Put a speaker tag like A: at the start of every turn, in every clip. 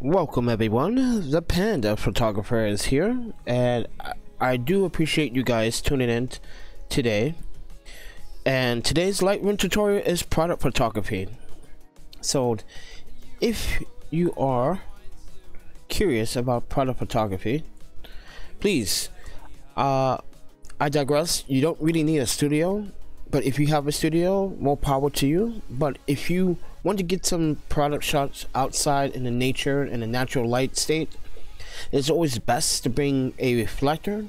A: Welcome everyone, the Panda Photographer is here, and I do appreciate you guys tuning in today. And today's Lightroom tutorial is product photography. So if you are curious about product photography, please, I digress, you don't really need a studio, but if you have a studio, more power to you. But if you want to get some product shots outside in the nature and the natural light state, it's always best to bring a reflector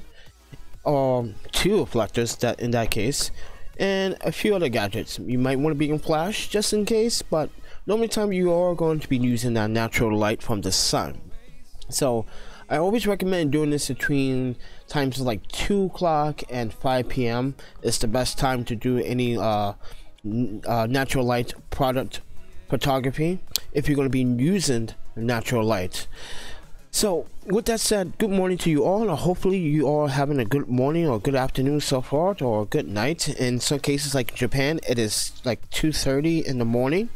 A: or two reflectors, that in that case, and a few other gadgets. You might want to bring flash just in case, but the only time you are going to be using that natural light from the sun. So I always recommend doing this between times like 2 o'clock and 5 p.m. It's the best time to do any natural light product photography if you're going to be using natural light. So with that said, good morning to you all, and hopefully you are having a good morning or good afternoon so far, or a good night. In some cases like Japan, it is like 2:30 in the morning.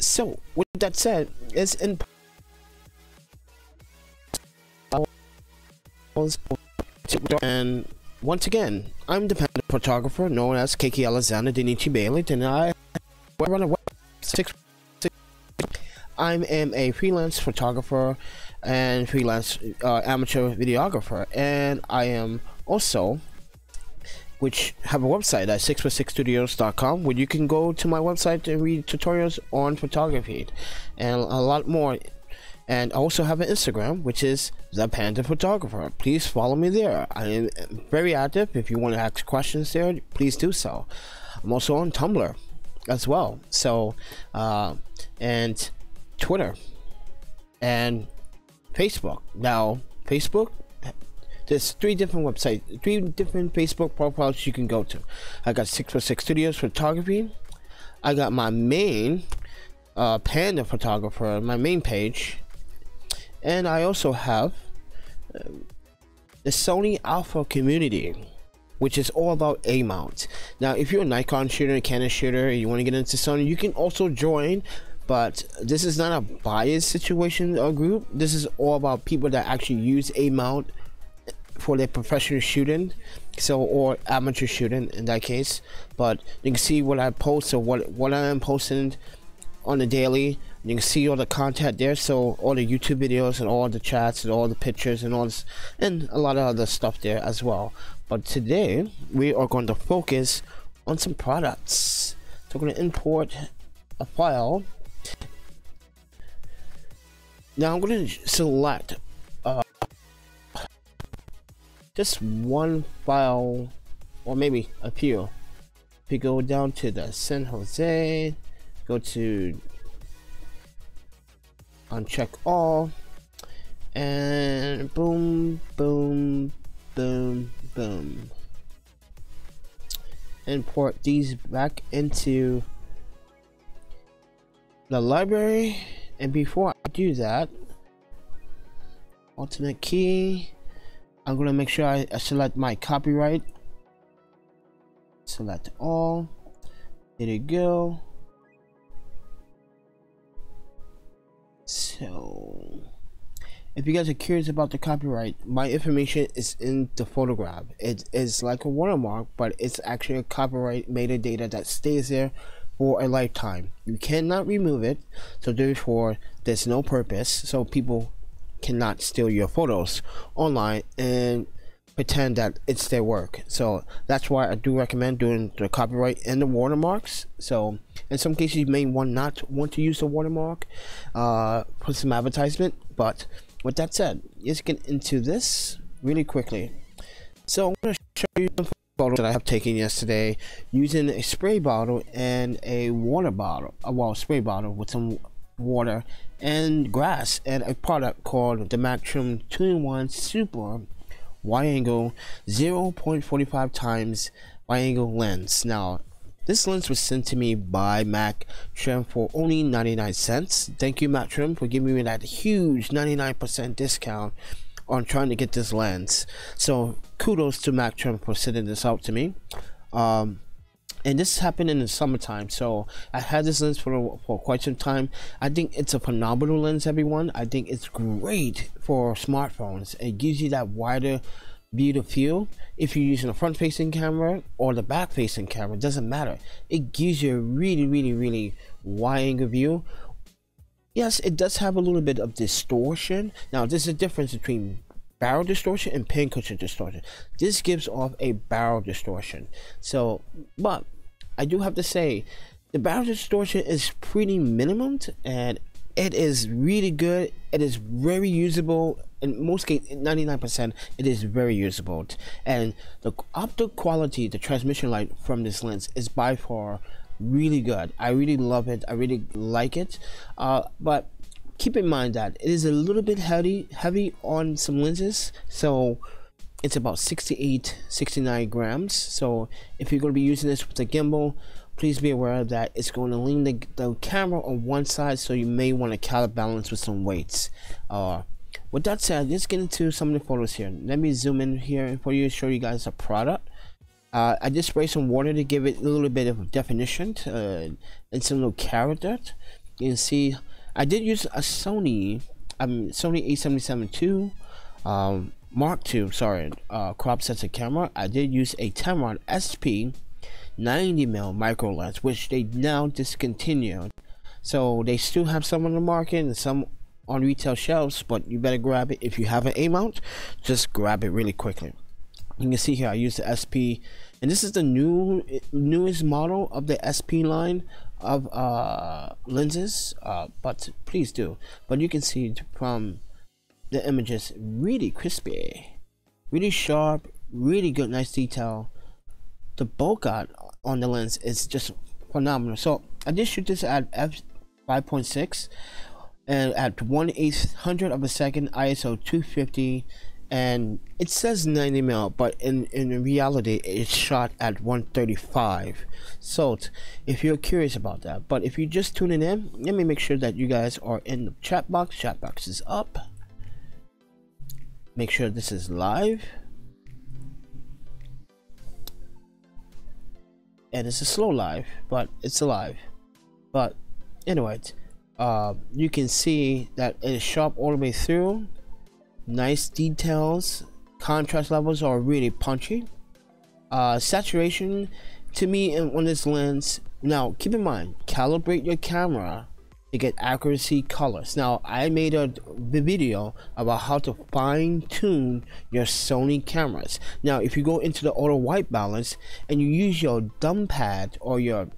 A: So with that said, it's in and once again, I'm the Panda Photographer, known as KK Alexander Denichi Bailey, and I run a website. I am a freelance photographer and freelance amateur videographer, and I am also, which have a website at 6for6studios.com, where you can go to my website and read tutorials on photography and a lot more. And I also have an Instagram, which is the Panda Photographer. Please follow me there. I am very active. If you want to ask questions there, please do so. I'm also on Tumblr as well. So, and Twitter and Facebook. Now, Facebook, there's 3 different websites, 3 different Facebook profiles you can go to. I got 6for6 Studios Photography. I got my main Panda Photographer, my main page. And I also have the Sony Alpha community, which is all about A mount. Now, if you're a Nikon shooter, a Canon shooter, and you want to get into Sony, you can also join. But this is not a biased situation or group. This is all about people that actually use A mount for their professional shooting, so, or amateur shooting in that case. But you can see what I post, or what I am posting on the daily. You can see all the content there, so all the YouTube videos and all the chats and all the pictures and all this, and a lot of other stuff there as well. But today we are going to focus on some products. So I'm going to import a file. Now I'm going to select just one file, or maybe a few. If you go down to the San Jose, go to uncheck all, and boom, boom, boom, boom. Import these back into the library. And before I do that, alternate key, I'm gonna make sure I select my copyright. Select all. There you go. So, if you guys are curious about the copyright, my information is in the photograph. It is like a watermark, but it's actually a copyright metadata that stays there for a lifetime. You cannot remove it, so therefore there's no purpose, so people cannot steal your photos online and pretend that it's their work. So that's why I do recommend doing the copyright and the watermarks. So in some cases you may not want to use the watermark for some advertisement, but with that said, let's get into this really quickly. So I'm going to show you some photos that I have taken yesterday using a spray bottle and a water bottle, well, spray bottle with some water and grass, and a product called the Mactrem 2-in-1 Super wide angle 0.45 times wide angle lens. Now, this lens was sent to me by Mactrem for only 99 cents. Thank you, Mactrem, for giving me that huge 99% discount on trying to get this lens. So kudos to Mactrem for sending this out to me. And this happened in the summertime, so I had this lens for quite some time. I think it's a phenomenal lens, everyone. I think it's great for smartphones. It gives you that wider view of field. If you're using a front-facing camera or the back-facing camera, it doesn't matter. It gives you a really wide-angle view. Yes, it does have a little bit of distortion. Now, there's a difference between barrel distortion and pincushion distortion. This gives off a barrel distortion. So, but I do have to say, the barrel distortion is pretty minimum, and it is really good. It is very usable. In most cases, 99%, it is very usable. And the optical quality, the transmission light from this lens is by far really good. I really love it. I really like it. But keep in mind that it is a little bit heavy on some lenses, so it's about 69 grams. So if you're going to be using this with a gimbal, please be aware that it's going to lean the camera on one side, so you may want to counterbalance with some weights. With that said, let's get into some of the photos here. Let me zoom in here for you to show you guys the product. I just sprayed some water to give it a little bit of definition and some little character. You can see I did use a Sony A77 II Mark II, crop sensor camera. I did use a Tamron SP 90mm micro lens, which they now discontinued. So they still have some on the market and some on retail shelves, but you better grab it. If you have an A mount, just grab it really quickly. You can see here I used the SP, and this is the newest model of the SP line of lenses, but please do. But you can see from the images, really crispy, really sharp, really good, nice detail. The bokeh on the lens is just phenomenal. So I did shoot this at f5.6 and at 1/800 of a second, ISO 250, and it says 90mm, but in reality it's shot at 135. So if you're curious about that, but if you're just tuning in, let me make sure that you guys are in the chat box. Chat box is up. Make sure this is live, and it's a slow live, but it's alive. But anyways, you can see that it is sharp all the way through. Nice details. Contrast levels are really punchy. Saturation to me on this lens. Now keep in mind, calibrate your camera to get accuracy colors. Now I made a video about how to fine-tune your Sony cameras. Now if you go into the auto white balance and you use your thumb pad or your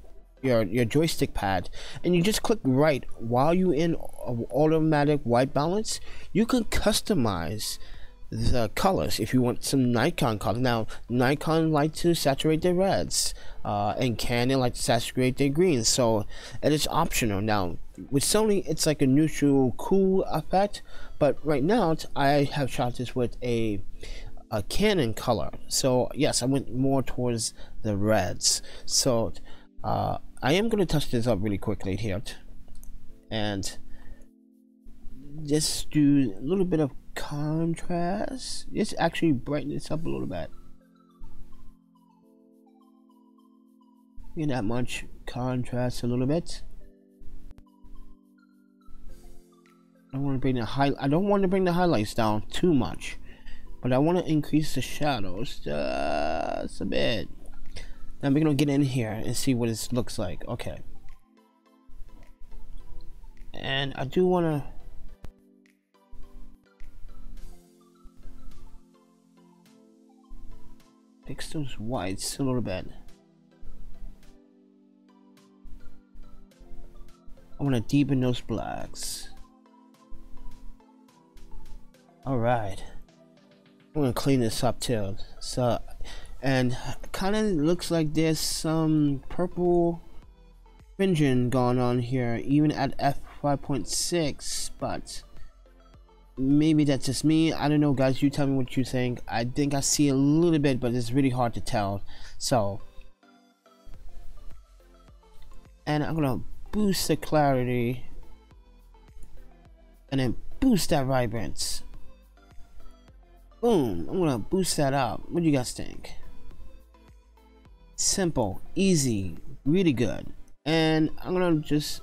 A: joystick pad and you just click right while you're in automatic white balance, you can customize the colors if you want some Nikon color. Now Nikon like to saturate their reds, and Canon like to saturate their greens, so it is optional. Now with Sony it's like a neutral cool effect, but right now I have shot this with a Canon color, so yes, I went more towards the reds. So I am going to touch this up really quickly here and just do a little bit of contrast. Just actually brighten this up a little bit. Get that much contrast a little bit. I don't want to bring the highlights down too much, but I want to increase the shadows just a bit. Now we're gonna get in here and see what this looks like. Okay, and I do want to fix those whites a little bit. I want to deepen those blacks. All right, I'm gonna clean this up too. So, and kind of looks like there's some purple fringing going on here, even at f5.6, but maybe that's just me. I don't know, guys. You tell me what you think. I think I see a little bit, but it's really hard to tell. So, and I'm gonna boost the clarity and then boost that vibrance. Boom, I'm gonna boost that up. What do you guys think? Simple, easy, really good. And I'm gonna just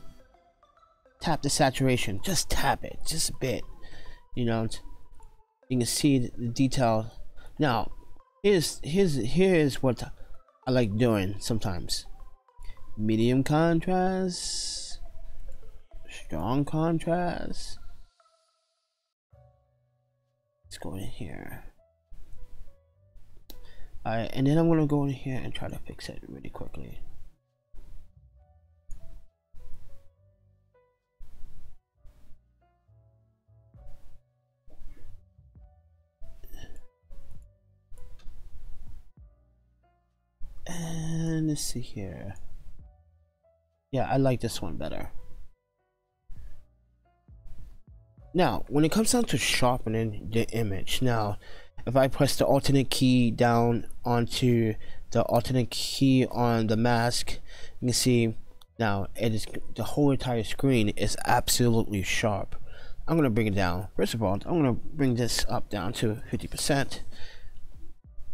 A: tap the saturation, just tap it, just a bit, you know. You can see the detail. Now here's what I like doing sometimes. Medium contrast, strong contrast. Let's go in here. Alright, and then I'm gonna go in here and try to fix it really quickly. And let's see here. Yeah, I like this one better. Now, when it comes down to sharpening the image, now, if I press the alternate key down onto the alternate key on the mask, you can see now it is, the whole entire screen is absolutely sharp. I'm gonna bring it down. First of all, I'm gonna bring this up down to 50%,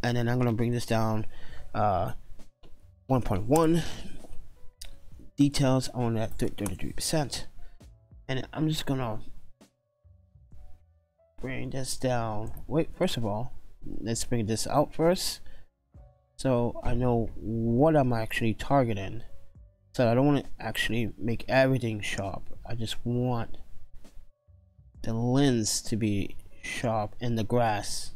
A: and then I'm gonna bring this down 1.1. Details on at 33%, and I'm just gonna bring this down. Wait, first of all, let's bring this out first, so I know what I'm actually targeting. So I don't want to actually make everything sharp. I just want the lens to be sharp in the grass.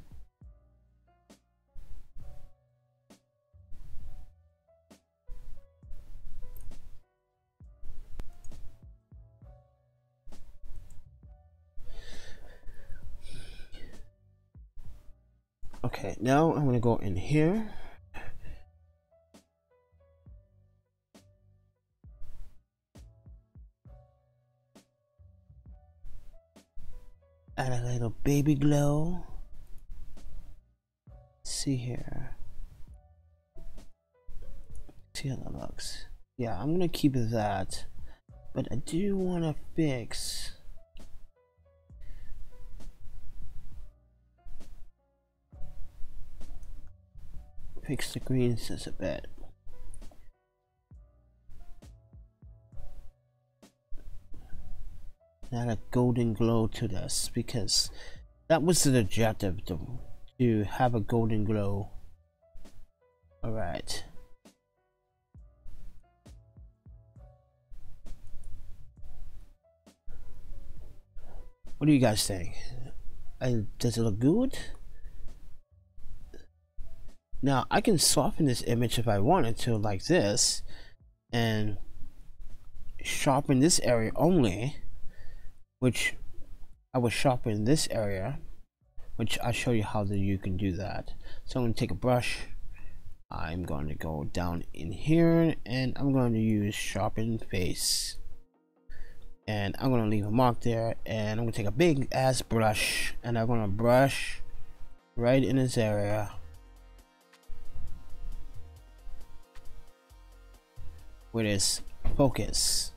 A: Okay, now I'm gonna go in here. Add a little baby glow. Let's see here. See how that looks. Yeah, I'm gonna keep that, but I do wanna fix the greens just a bit. Add a golden glow to this, because that was the objective, to have a golden glow. All right. What do you guys think? Does it look good? Now I can soften this image if I wanted to, like this, and sharpen this area only, which I will sharpen this area, which I'll show you how you can do that. So I'm going to take a brush, I'm going to go down in here, and I'm going to use sharpen face, and I'm going to leave a mark there, and I'm going to take a big ass brush, and I'm going to brush right in this area with this focus.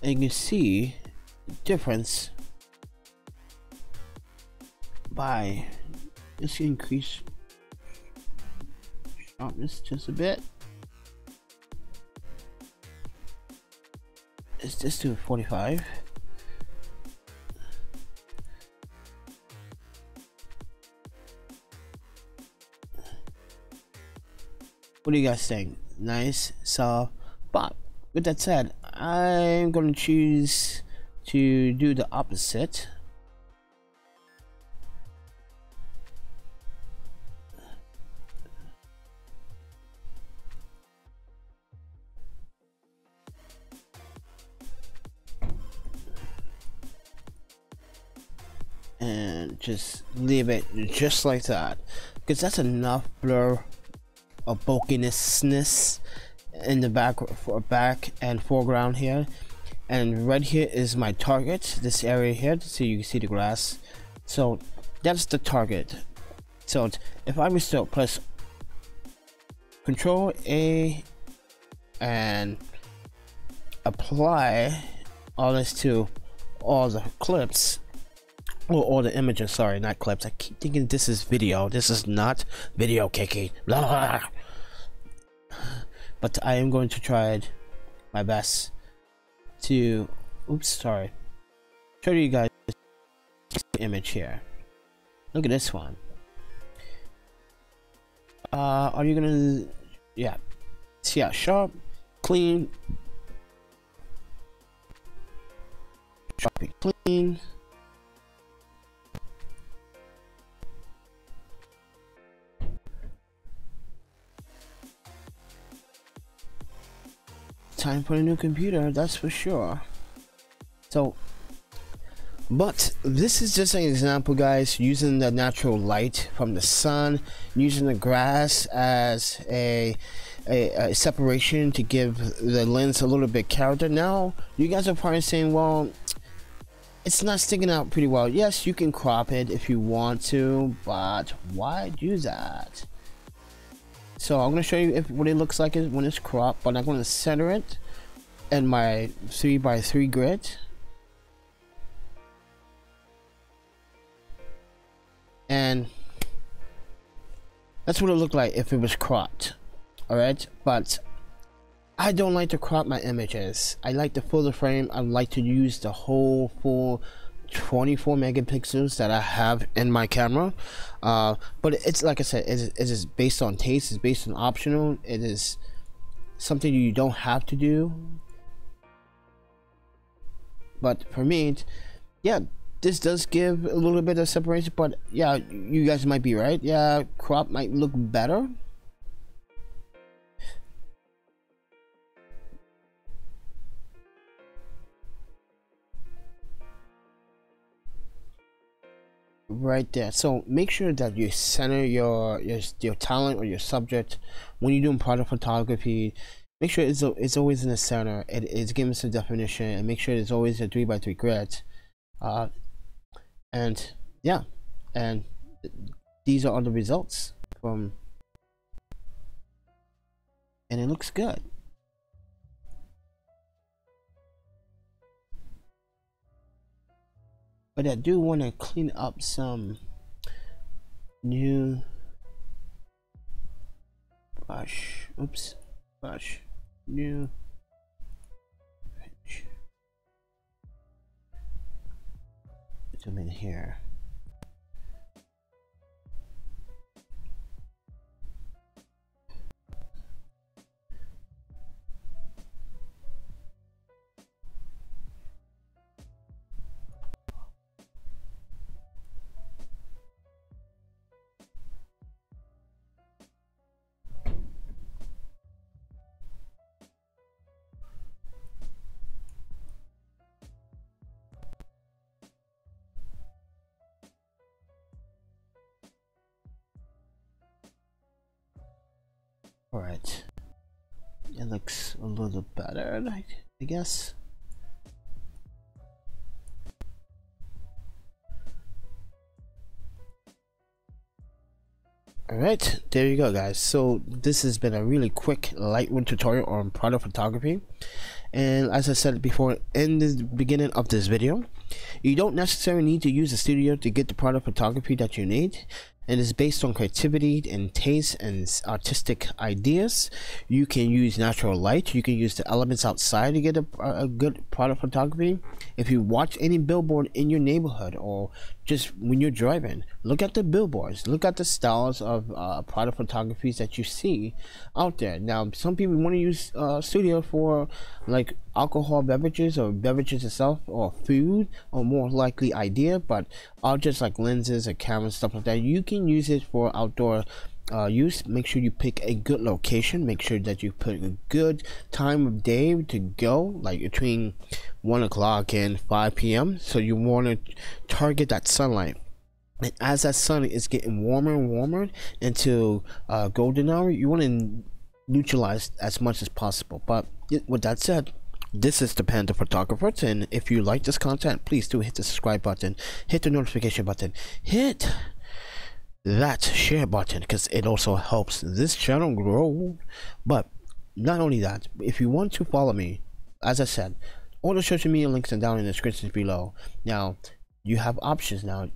A: And you can see the difference by just increase sharpness just a bit. Let's just do 45. What do you guys think? Nice, soft. But with that said, I'm going to choose to do the opposite. And just leave it just like that, because that's enough blur of bulkiness in the back and foreground here. And right here is my target, this area here, so you can see the grass. So that's the target. So if I was to press Control A and a apply all this to all the clips, or all the images, sorry, not clips. I keep thinking this is video. This is not video, Kiki. Blah, blah, blah. But I am going to try my best to, oops, sorry, show you guys this image here. Look at this one. Are you gonna, yeah, see how sharp, clean, sharp and clean. Time for a new computer, that's for sure. So, but this is just an example, guys, using the natural light from the sun, using the grass as a separation to give the lens a little bit character. Now you guys are probably saying, well, it's not sticking out pretty well. Yes, you can crop it if you want to, but why do that? So I'm going to show you what it looks like when it's cropped, but I'm going to center it in my 3x3 grid. And that's what it looked like if it was cropped. Alright, but I don't like to crop my images. I like to fill the frame. I like to use the whole full 24 megapixels that I have in my camera, but it's like I said, it is based on taste, it's based on optional, it is something you don't have to do. But for me, yeah, this does give a little bit of separation, but yeah, you guys might be right. Yeah, crop might look better. Right there. So make sure that you center your talent or your subject when you're doing product photography. Make sure it's always in the center. It's giving some definition, and make sure it's always a 3x3 grid. And yeah, and these are all the results from, and it looks good. But I do want to clean up some new brush. Oops, brush. New. Zoom in here. Alright, it looks a little better, I guess. Alright, there you go, guys. So this has been a really quick Lightroom tutorial on product photography. And as I said before in the beginning of this video, you don't necessarily need to use a studio to get the product photography that you need. It is based on creativity and taste and artistic ideas. You can use natural light. You can use the elements outside to get a good product photography. If you watch any billboard in your neighborhood, or just when you're driving, look at the billboards. Look at the styles of product photographies that you see out there. Now, some people want to use studio for like alcohol beverages or beverages itself, or food, or more likely idea, but just like lenses or cameras, stuff like that. You can use it for outdoor use. Make sure you pick a good location. Make sure that you put a good time of day to go, like between 1 o'clock and 5 p.m. So you want to target that sunlight. And as that sun is getting warmer and warmer into golden hour, you want to neutralize as much as possible. But with that said, this is the Panda Photographer, and if you like this content, please do hit the subscribe button, hit the notification button, hit that share button, because it also helps this channel grow. But not only that, if you want to follow me as I said, all the social media links are down in the description below. Now, you have options now.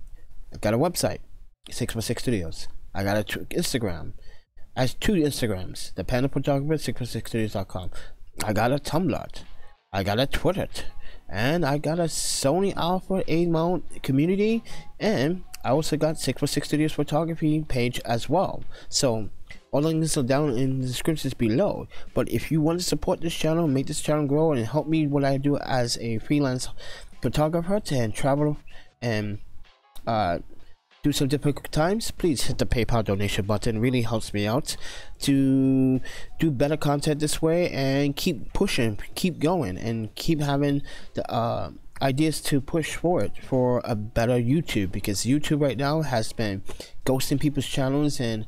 A: I got a website, 616 Studios. I got a Instagram. I have 2 Instagrams, ThePandaPhotographer, 616studios.com. I got a Tumblr. I got a Twitter. And I got a Sony Alpha 8-mount community. And I also got 616 Studios photography page as well. So all the links are down in the descriptions below. But if you want to support this channel, make this channel grow, and help me what I do as a freelance photographer and travel and do some difficult times, please hit the PayPal donation button. It really helps me out to do better content this way and keep pushing, keep going, and keep having the ideas to push forward for a better YouTube, because YouTube right now has been ghosting people's channels and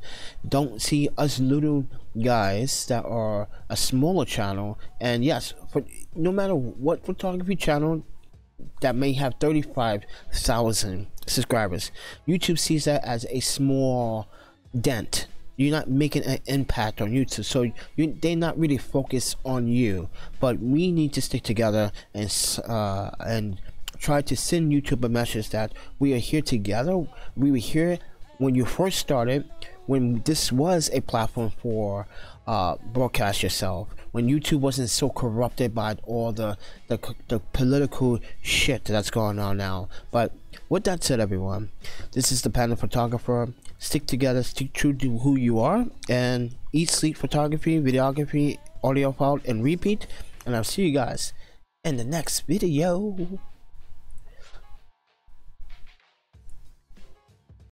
A: don't see us little guys that are a smaller channel. And yes, for no matter what photography channel that may have 35,000 subscribers, YouTube sees that as a small dent. You're not making an impact on YouTube, so they're not really focused on you. But we need to stick together and try to send YouTube a message that we are here together. We were here when you first started, when this was a platform for broadcast yourself, when YouTube wasn't so corrupted by all the political shit that's going on now. But with that said, everyone, this is the Panda Photographer. Stick together, stick true to who you are, and eat, sleep, photography, videography, audio file, and repeat. And I'll see you guys in the next video.